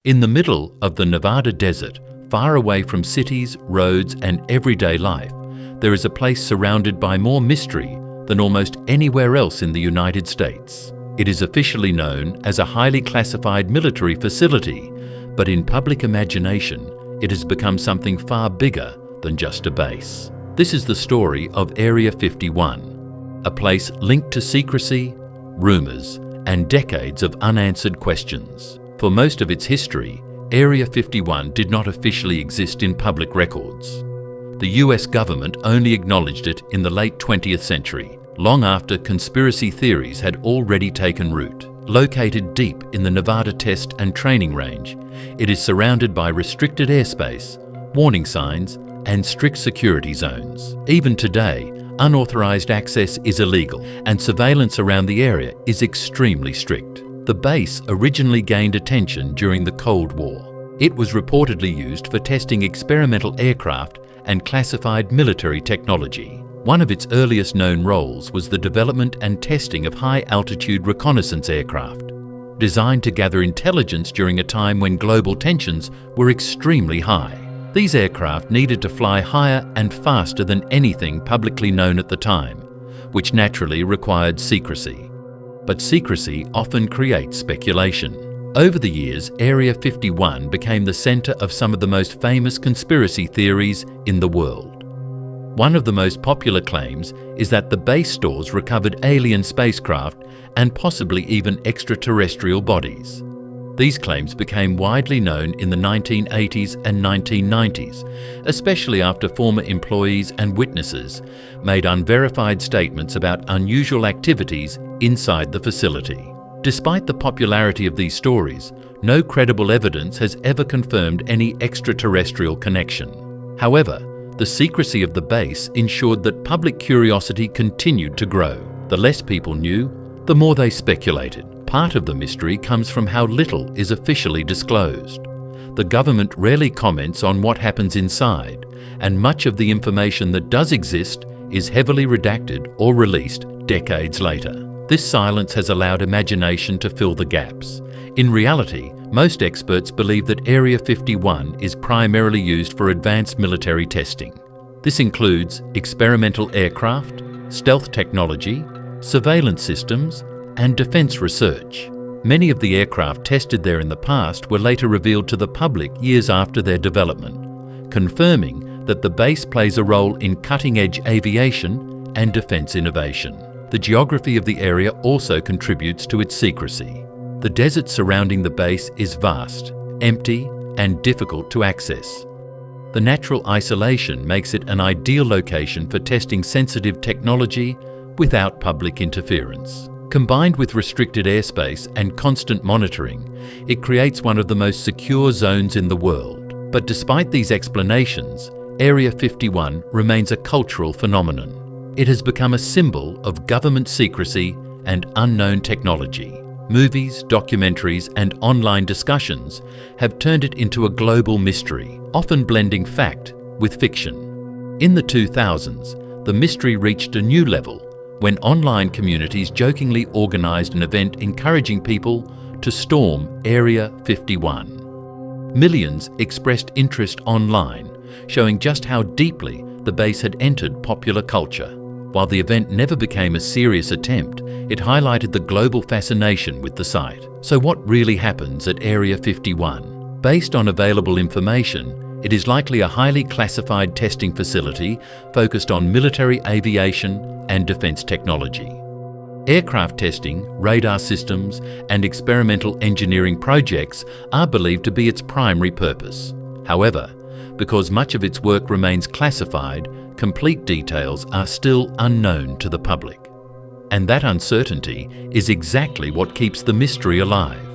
In the middle of the Nevada desert, far away from cities, roads, and everyday life, there is a place surrounded by more mystery than almost anywhere else in the United States. It is officially known as a highly classified military facility, but in public imagination, it has become something far bigger than just a base. This is the story of Area 51, a place linked to secrecy, rumors, and decades of unanswered questions. For most of its history, Area 51 did not officially exist in public records. The US government only acknowledged it in the late 20th century, long after conspiracy theories had already taken root. Located deep in the Nevada Test and Training Range, it is surrounded by restricted airspace, warning signs, and strict security zones. Even today, unauthorized access is illegal, and surveillance around the area is extremely strict. The base originally gained attention during the Cold War. It was reportedly used for testing experimental aircraft and classified military technology. One of its earliest known roles was the development and testing of high-altitude reconnaissance aircraft, designed to gather intelligence during a time when global tensions were extremely high. These aircraft needed to fly higher and faster than anything publicly known at the time, which naturally required secrecy. But secrecy often creates speculation. Over the years, Area 51 became the center of some of the most famous conspiracy theories in the world. One of the most popular claims is that the base stores recovered alien spacecraft and possibly even extraterrestrial bodies. These claims became widely known in the 1980s and 1990s, especially after former employees and witnesses made unverified statements about unusual activities inside the facility. Despite the popularity of these stories, no credible evidence has ever confirmed any extraterrestrial connection. However, the secrecy of the base ensured that public curiosity continued to grow. The less people knew, the more they speculated. Part of the mystery comes from how little is officially disclosed. The government rarely comments on what happens inside, and much of the information that does exist is heavily redacted or released decades later. This silence has allowed imagination to fill the gaps. In reality, most experts believe that Area 51 is primarily used for advanced military testing. This includes experimental aircraft, stealth technology, surveillance systems, and defense research. Many of the aircraft tested there in the past were later revealed to the public years after their development, confirming that the base plays a role in cutting-edge aviation and defense innovation. The geography of the area also contributes to its secrecy. The desert surrounding the base is vast, empty, and difficult to access. The natural isolation makes it an ideal location for testing sensitive technology without public interference. Combined with restricted airspace and constant monitoring, it creates one of the most secure zones in the world. But despite these explanations, Area 51 remains a cultural phenomenon. It has become a symbol of government secrecy and unknown technology. Movies, documentaries, and online discussions have turned it into a global mystery, often blending fact with fiction. In the 2000s, the mystery reached a new level when online communities jokingly organized an event encouraging people to storm Area 51. Millions expressed interest online, showing just how deeply the base had entered popular culture. While the event never became a serious attempt, it highlighted the global fascination with the site. So what really happens at Area 51? Based on available information, it is likely a highly classified testing facility focused on military aviation and defense technology. Aircraft testing, radar systems, and experimental engineering projects are believed to be its primary purpose. However, because much of its work remains classified, complete details are still unknown to the public. And that uncertainty is exactly what keeps the mystery alive.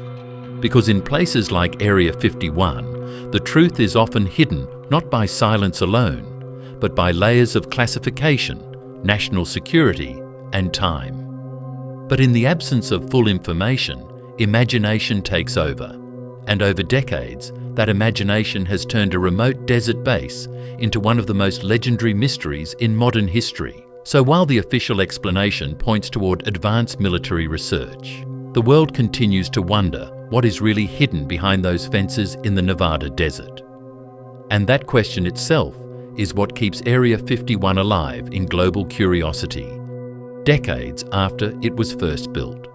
Because in places like Area 51, the truth is often hidden not by silence alone, but by layers of classification, national security, and time. But in the absence of full information, imagination takes over. And over decades, that imagination has turned a remote desert base into one of the most legendary mysteries in modern history. So while the official explanation points toward advanced military research, the world continues to wonder what is really hidden behind those fences in the Nevada desert? And that question itself is what keeps Area 51 alive in global curiosity, decades after it was first built.